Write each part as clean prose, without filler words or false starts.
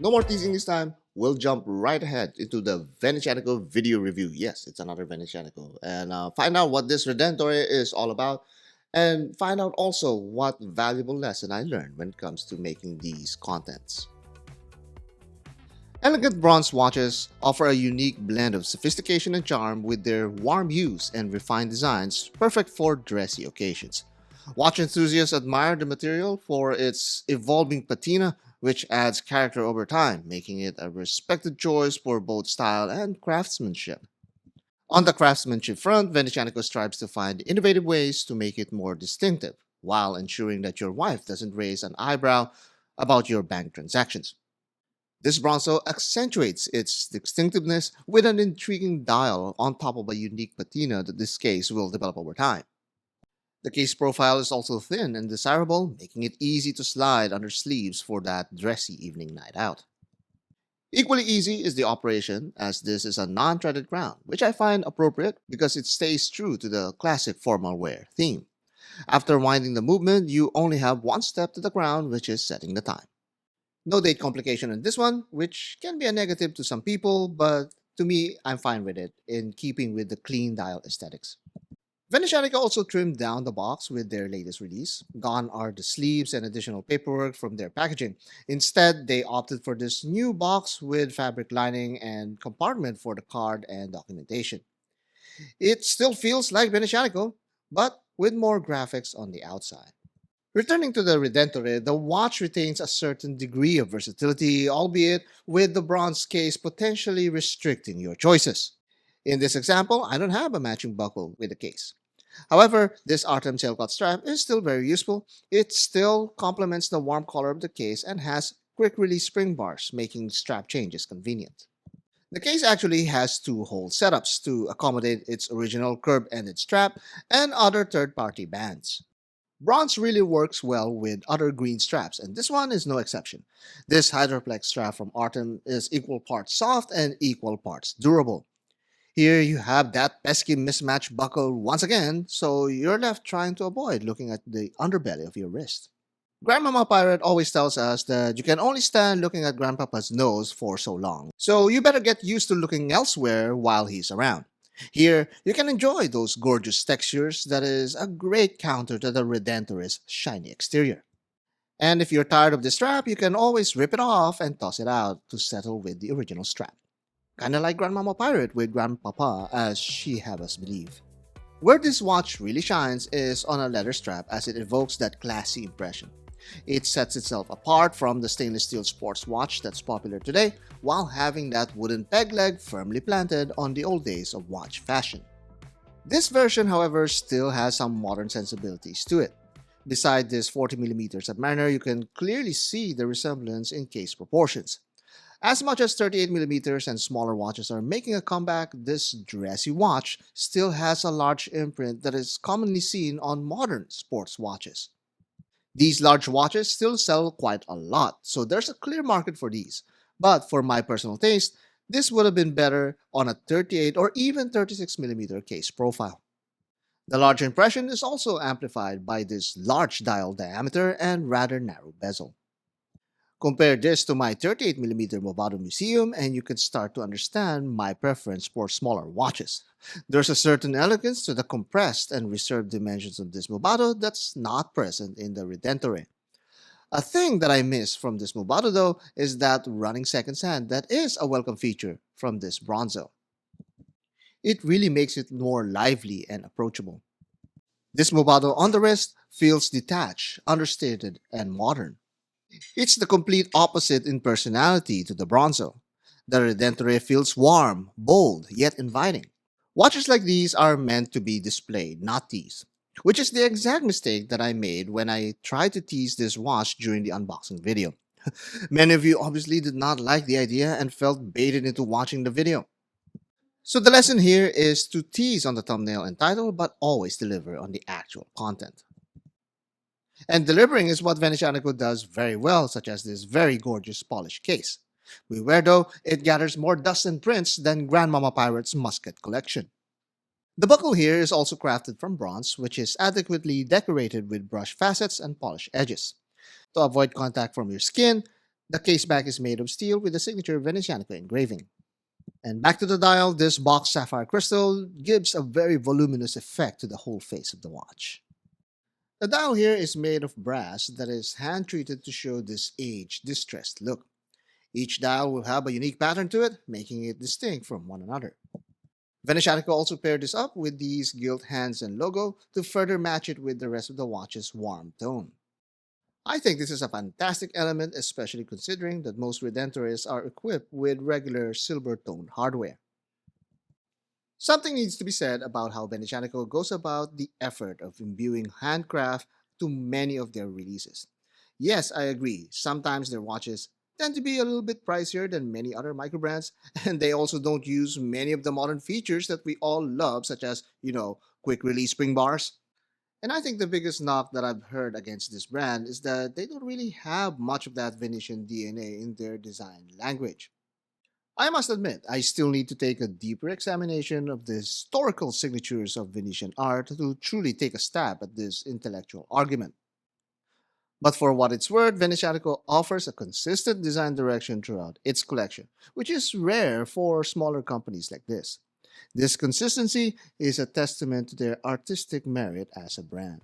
No more teasing this time. We'll jump right ahead into the Venezianico video review. Yes, it's another Venezianico. And find out what this Redentore is all about. And find out also what valuable lesson I learned when it comes to making these contents. Elegant bronze watches offer a unique blend of sophistication and charm with their warm hues and refined designs, perfect for dressy occasions. Watch enthusiasts admire the material for its evolving patina, which adds character over time, making it a respected choice for both style and craftsmanship. On the craftsmanship front, Venezianico strives to find innovative ways to make it more distinctive, while ensuring that your wife doesn't raise an eyebrow about your bank transactions. This Bronzo accentuates its distinctiveness with an intriguing dial on top of a unique patina that this case will develop over time. The case profile is also thin and desirable, making it easy to slide under sleeves for that dressy evening night out. Equally easy is the operation, as this is a non-threaded crown, which I find appropriate because it stays true to the classic formal wear theme. After winding the movement, you only have one step to the crown, which is setting the time. No date complication on this one, which can be a negative to some people, but to me, I'm fine with it, in keeping with the clean dial aesthetics. Venezianica also trimmed down the box with their latest release. Gone are the sleeves and additional paperwork from their packaging. Instead, they opted for this new box with fabric lining and compartment for the card and documentation. It still feels like Venezianico, but with more graphics on the outside. Returning to the Redentore, the watch retains a certain degree of versatility, albeit with the bronze case potentially restricting your choices. In this example, I don't have a matching buckle with the case. However, this Artem tailcut strap is still very useful. It still complements the warm color of the case and has quick release spring bars, making strap changes convenient. The case actually has two hole setups to accommodate its original curb-ended strap and other third-party bands. Bronze really works well with other green straps, and this one is no exception. This Hydroplex strap from Artem is equal parts soft and equal parts durable. Here you have that pesky mismatched buckle once again, so you're left trying to avoid looking at the underbelly of your wrist. Grandmama Pirate always tells us that you can only stand looking at Grandpapa's nose for so long, so you better get used to looking elsewhere while he's around. Here, you can enjoy those gorgeous textures that is a great counter to the Redentore's shiny exterior. And if you're tired of the strap, you can always rip it off and toss it out to settle with the original strap. Kinda like Grandmama Pirate with Grandpapa, as she have us believe. Where this watch really shines is on a leather strap, as it evokes that classy impression. It sets itself apart from the stainless steel sports watch that's popular today, while having that wooden peg leg firmly planted on the old days of watch fashion. This version, however, still has some modern sensibilities to it. Beside this 40mm Submariner, you can clearly see the resemblance in case proportions. As much as 38mm and smaller watches are making a comeback, this dressy watch still has a large imprint that is commonly seen on modern sports watches. These large watches still sell quite a lot, so there's a clear market for these. But for my personal taste, this would have been better on a 38 or even 36mm case profile. The large impression is also amplified by this large dial diameter and rather narrow bezel. Compare this to my 38mm Movado Museum and you can start to understand my preference for smaller watches. There's a certain elegance to the compressed and reserved dimensions of this Movado that's not present in the Redentore. A thing that I miss from this Movado though is that running seconds hand that is a welcome feature from this Bronzo. It really makes it more lively and approachable. This Movado on the wrist feels detached, understated, and modern. It's the complete opposite in personality to the Bronzo. The Redentore feels warm, bold, yet inviting. Watches like these are meant to be displayed, not teased, which is the exact mistake that I made when I tried to tease this watch during the unboxing video. Many of you obviously did not like the idea and felt baited into watching the video. So the lesson here is to tease on the thumbnail and title, but always deliver on the actual content. And delivering is what Venezianico does very well, such as this very gorgeous polished case. Beware though, it gathers more dust and prints than Grandmama Pirate's musket collection. The buckle here is also crafted from bronze, which is adequately decorated with brush facets and polished edges. To avoid contact from your skin, The case back is made of steel with the signature Venezianico engraving. And back to the dial, this box sapphire crystal gives a very voluminous effect to the whole face of the watch. The dial here is made of brass that is hand treated to show this aged, distressed look. Each dial will have a unique pattern to it, making it distinct from one another. Venezianico also paired this up with these gilt hands and logo to further match it with the rest of the watch's warm tone. I think this is a fantastic element, especially considering that most Redentores are equipped with regular silver toned hardware. Something needs to be said about how Venezianico goes about the effort of imbuing handcraft to many of their releases. Yes, I agree, sometimes their watches tend to be a little bit pricier than many other microbrands, and they also don't use many of the modern features that we all love, such as, quick release spring bars. And I think the biggest knock that I've heard against this brand is that they don't really have much of that Venetian DNA in their design language. I must admit, I still need to take a deeper examination of the historical signatures of Venetian art to truly take a stab at this intellectual argument. But for what it's worth, Venezianico offers a consistent design direction throughout its collection, which is rare for smaller companies like this. This consistency is a testament to their artistic merit as a brand.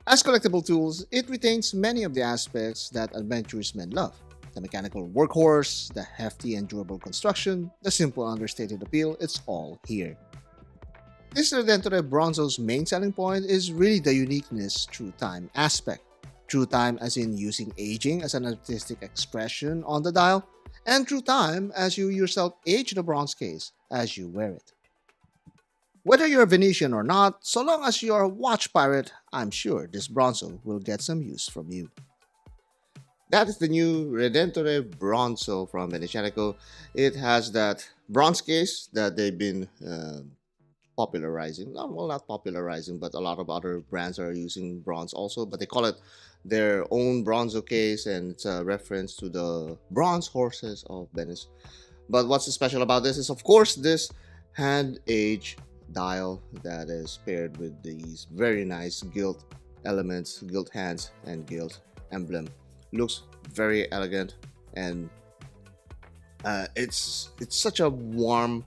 As collectible tools, it retains many of the aspects that adventurismen love. The mechanical workhorse, the hefty and durable construction, the simple understated appeal, it's all here. This Redentore Bronzo's main selling point is really the uniqueness through time aspect. True time as in using aging as an artistic expression on the dial, and true time as you yourself age the bronze case as you wear it. Whether you're a Venetian or not, so long as you're a watch pirate, I'm sure this Bronzo will get some use from you. That is the new Redentore Bronzo from Venezianico. It has that bronze case that they've been popularizing. Well, not popularizing, but a lot of other brands are using bronze also, but they call it their own Bronzo case, and it's a reference to the bronze horses of Venice. But what's special about this is, of course, this hand-aged dial that is paired with these very nice gilt elements, gilt hands, and gilt emblem. Looks very elegant, and it's such a warm,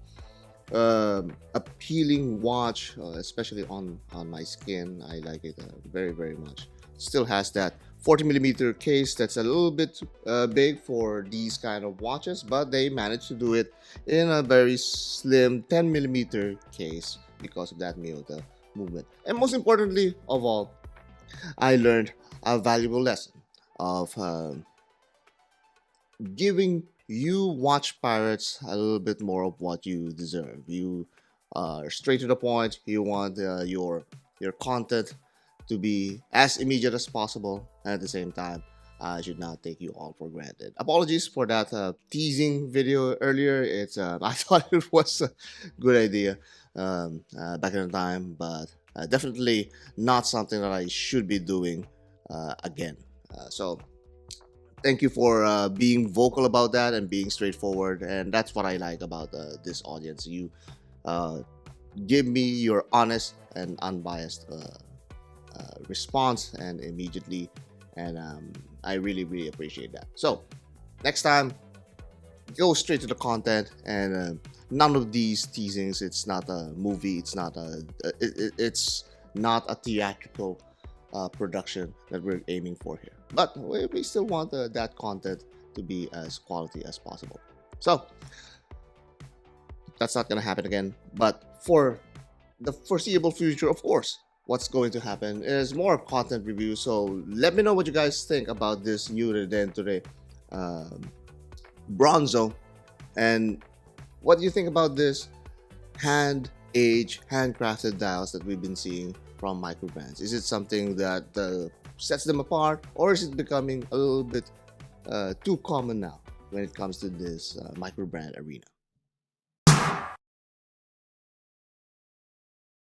appealing watch, especially on my skin. I like it very, very much. Still has that 40mm case that's a little bit big for these kind of watches, but they managed to do it in a very slim 10mm case because of that Miyota movement. And most importantly of all, I learned a valuable lesson of giving you watch pirates a little bit more of what you deserve. You are straight to the point. You want your content to be as immediate as possible, and at the same time, I should not take you all for granted. Apologies for that teasing video earlier. It's I thought it was a good idea back in the time, but definitely not something that I should be doing again. So thank you for being vocal about that and being straightforward, and that's what I like about this audience. You give me your honest and unbiased response and immediately, and I really, really appreciate that. So next time, go straight to the content, and none of these teasings. It's not a movie. It's not it's not a theatrical production that we're aiming for here, but we still want that content to be as quality as possible. So that's not going to happen again, but for the foreseeable future, of course, what's going to happen is more content reviews. So let me know what you guys think about this new Redentore Bronzo, and what do you think about this hand-aged, handcrafted dials that we've been seeing from microbrands. Is it something that sets them apart, or is it becoming a little bit too common now when it comes to this microbrand arena?